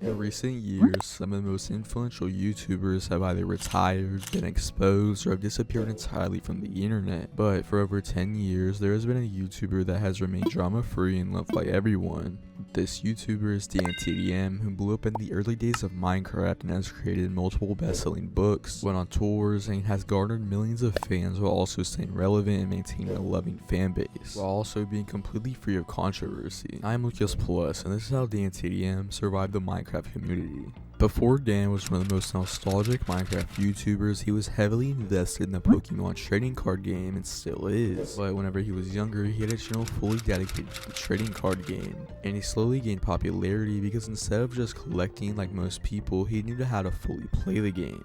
In recent years, some of the most influential YouTubers have either retired, been exposed, or have disappeared entirely from the internet. But for over 10 years, there has been a YouTuber that has remained drama-free and loved by everyone. This YouTuber is DanTDM, who blew up in the early days of Minecraft and has created multiple best-selling books, went on tours, and has garnered millions of fans while also staying relevant and maintaining a loving fan base, while also being completely free of controversy. I'm Lucas Plus, and this is how DanTDM survived the Minecraft community. Before Dan was one of the most nostalgic Minecraft YouTubers, he was heavily invested in the Pokemon trading card game and still is. But whenever he was younger, he had a channel fully dedicated to the trading card game. And he slowly gained popularity because instead of just collecting like most people, he knew how to fully play the game.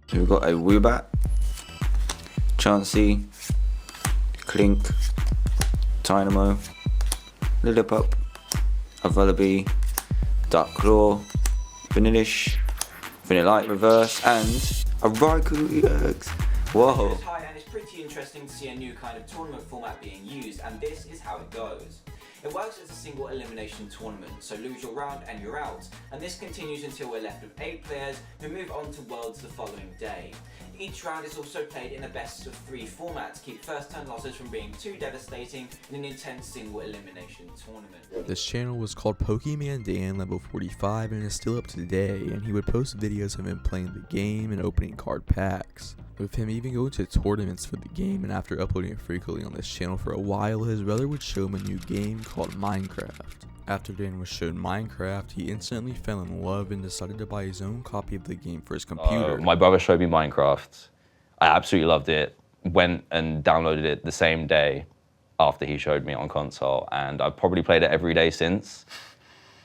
So we've got a Woobat, Chansey, Clink, Dynamo, Lillipup, a Vullaby, Dark Claw, Vanillish, Vanillite Reverse, and a Raikou EX. Whoa. Hi, and it's pretty interesting to see a new kind of tournament format being used, and this is how it goes. It works as a single elimination tournament, so lose your round and you're out, and this continues until we're left with 8 players who move on to Worlds the following day. Each round is also played in a best of 3 format to keep first turn losses from being too devastating in an intense single elimination tournament. This channel was called Pokemon Dan Level 45 and is still up to today, and he would post videos of him playing the game and opening card packs, with him even going to tournaments for the game. And after uploading frequently on this channel for a while, his brother would show him a new game called Minecraft. After Dan was shown Minecraft, he instantly fell in love and decided to buy his own copy of the game for his computer. My brother showed me Minecraft. I absolutely loved it. Went and downloaded it the same day after he showed me on console, and I've probably played it every day since.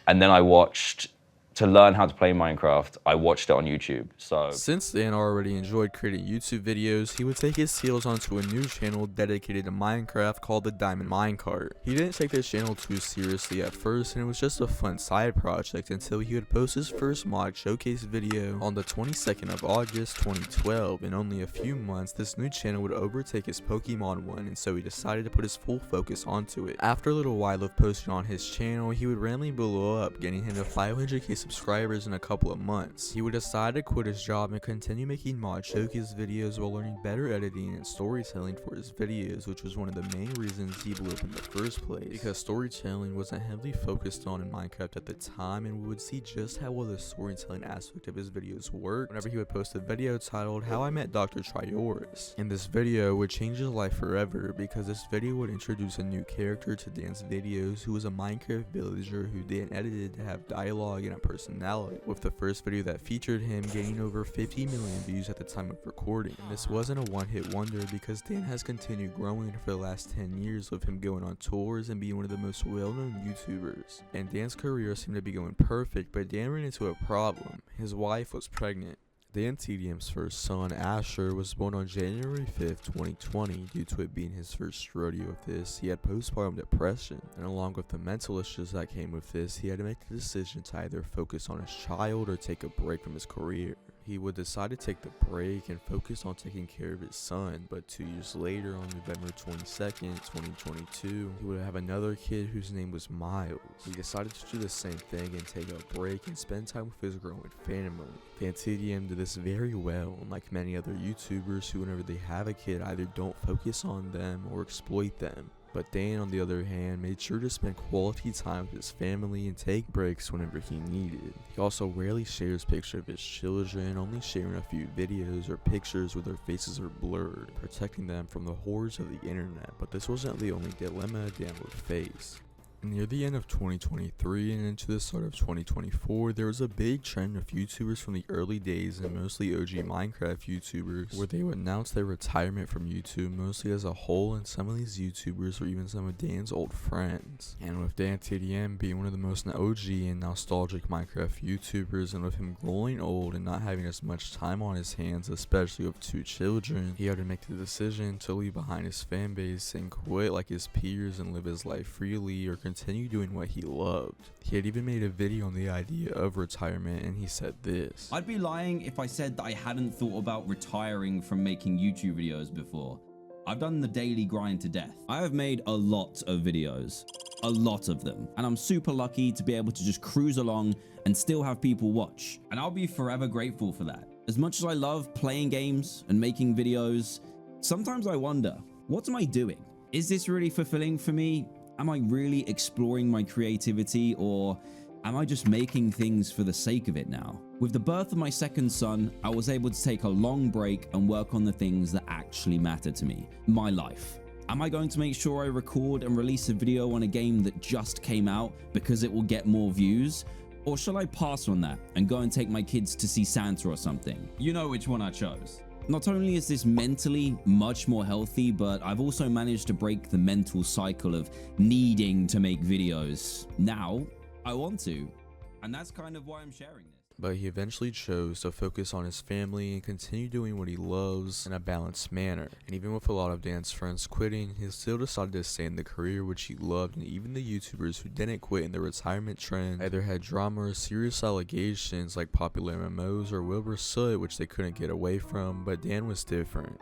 And then I watched, to learn how to play Minecraft, I watched it on YouTube. So since Dan already enjoyed creating YouTube videos, he would take his skills onto a new channel dedicated to Minecraft called the Diamond Minecart. He didn't take this channel too seriously at first, and it was just a fun side project until he would post his first mod showcase video on the 22nd of August 2012. In only a few months, this new channel would overtake his Pokemon one, and so he decided to put his full focus onto it. After a little while of posting on his channel, he would randomly blow up, getting him to 500k subscribers in a couple of months. He would decide to quit his job and continue making mod showcase videos while learning better editing and storytelling for his videos, which was one of the main reasons he blew up in the first place, because storytelling wasn't heavily focused on in Minecraft at the time, and we would see just how well the storytelling aspect of his videos worked whenever he would post a video titled How I Met Dr. Trior. And this video would change his life forever, because this video would introduce a new character to Dan's videos, who was a Minecraft villager who Dan edited to have dialogue and a personality, with the first video that featured him gaining over 50 million views at the time of recording. And this wasn't a one-hit wonder, because Dan has continued growing for the last 10 years, with him going on tours and being one of the most well-known YouTubers. And Dan's career seemed to be going perfect, but Dan ran into a problem. His wife was pregnant. DanTDM's first son, Asher, was born on January 5th, 2020. Due to it being his first rodeo with this, he had postpartum depression, and along with the mental issues that came with this, he had to make the decision to either focus on his child or take a break from his career. He would decide to take the break and focus on taking care of his son, but 2 years later, on November 22nd, 2022, he would have another kid whose name was Miles. He decided to do the same thing and take a break and spend time with his growing family. DanTDM did this very well, unlike many other YouTubers who, whenever they have a kid, either don't focus on them or exploit them. But Dan, on the other hand, made sure to spend quality time with his family and take breaks whenever he needed. He also rarely shares pictures of his children, only sharing a few videos or pictures where their faces are blurred, protecting them from the horrors of the internet. But this wasn't the only dilemma Dan would face. Near the end of 2023 and into the start of 2024, there was a big trend of YouTubers from the early days, and mostly OG Minecraft YouTubers, where they would announce their retirement from YouTube mostly as a whole, and some of these YouTubers were even some of Dan's old friends. And with DanTDM being one of the most OG and nostalgic Minecraft YouTubers, and with him growing old and not having as much time on his hands, especially with 2 children, he had to make the decision to leave behind his fan base and quit like his peers and live his life freely, or continue doing what he loved. He had even made a video on the idea of retirement, and he said this: I'd be lying if I said that I hadn't thought about retiring from making YouTube videos before. I've done the daily grind to death. I have made a lot of videos. a lot of them, and I'm super lucky to be able to just cruise along and still have people watch, and I'll be forever grateful for that. As much as I love playing games and making videos, sometimes I wonder, what am I doing? Is this really fulfilling for me? Am I really exploring my creativity, or am I just making things for the sake of it now? With the birth of my second son, I was able to take a long break and work on the things that actually matter to me, my life. Am I going to make sure I record and release a video on a game that just came out because it will get more views? Or shall I pass on that and go and take my kids to see Santa or something? You know which one I chose. Not only is this mentally much more healthy, but I've also managed to break the mental cycle of needing to make videos. Now, I want to, and that's kind of why I'm sharing this. But he eventually chose to focus on his family and continue doing what he loves in a balanced manner. And even with a lot of Dan's friends quitting, he still decided to stay in the career which he loved, and even the YouTubers who didn't quit in the retirement trend either had drama or serious allegations like popular MMOs or Wilbur Soot, which they couldn't get away from, but Dan was different.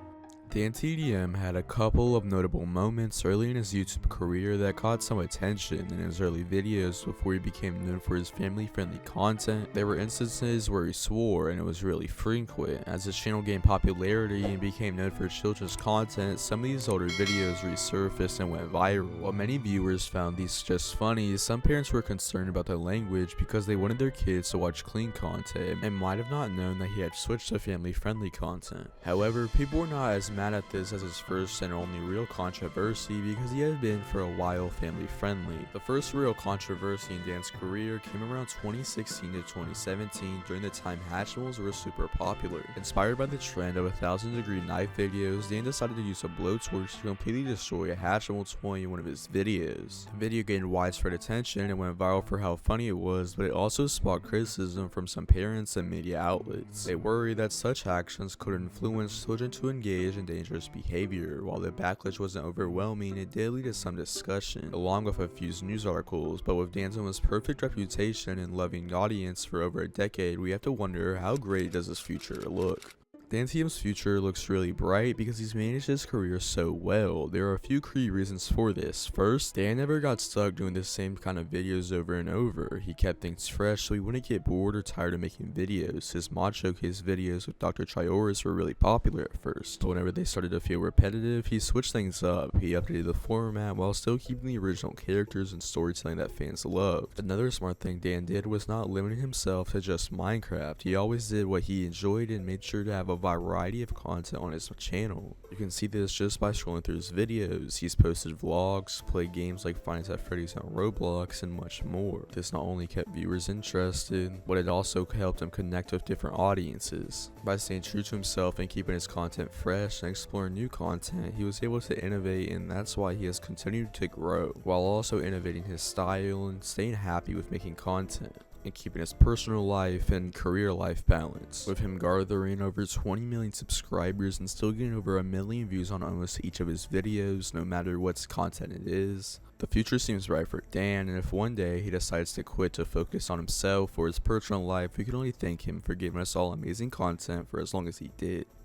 DanTDM had a couple of notable moments early in his YouTube career that caught some attention in his early videos before he became known for his family-friendly content. There were instances where he swore, and it was really frequent. As his channel gained popularity and became known for children's content, some of these older videos resurfaced and went viral. While many viewers found these just funny, some parents were concerned about the language because they wanted their kids to watch clean content and might have not known that he had switched to family-friendly content. However, people were not as mad at this as his first and only real controversy because he had been for a while family friendly. The first real controversy in Dan's career came around 2016 to 2017 during the time Hatchimals were super popular. Inspired by the trend of 1,000-degree knife videos, Dan decided to use a blowtorch to completely destroy a Hatchimal toy in one of his videos. The video gained widespread attention and went viral for how funny it was, but it also sparked criticism from some parents and media outlets. They worried that such actions could influence children to engage in dangerous behavior. While the backlash wasn't overwhelming, it did lead to some discussion, along with a few news articles, but with Dan's almost perfect reputation and loving audience for over a decade, we have to wonder, how great does his future look? DanTDM's future looks really bright because he's managed his career so well. There are a few key reasons for this. First, Dan never got stuck doing the same kind of videos over and over. He kept things fresh so he wouldn't get bored or tired of making videos. His mod showcase videos with Dr. Trioris were really popular at first, but whenever they started to feel repetitive, he switched things up. He updated the format while still keeping the original characters and storytelling that fans loved. Another smart thing Dan did was not limiting himself to just Minecraft. He always did what he enjoyed and made sure to have a variety of content on his channel. You can see this just by scrolling through his videos. He's posted vlogs, played games like Five Nights at Freddy's on Roblox, and much more. This not only kept viewers interested, but it also helped him connect with different audiences. By staying true to himself and keeping his content fresh and exploring new content, he was able to innovate, and that's why he has continued to grow, while also innovating his style and staying happy with making content and keeping his personal life and career life balance, with him garnering over 20 million subscribers and still getting over 1 million views on almost each of his videos, no matter what content it is. The future seems bright for Dan, and if one day he decides to quit to focus on himself or his personal life, we can only thank him for giving us all amazing content for as long as he did.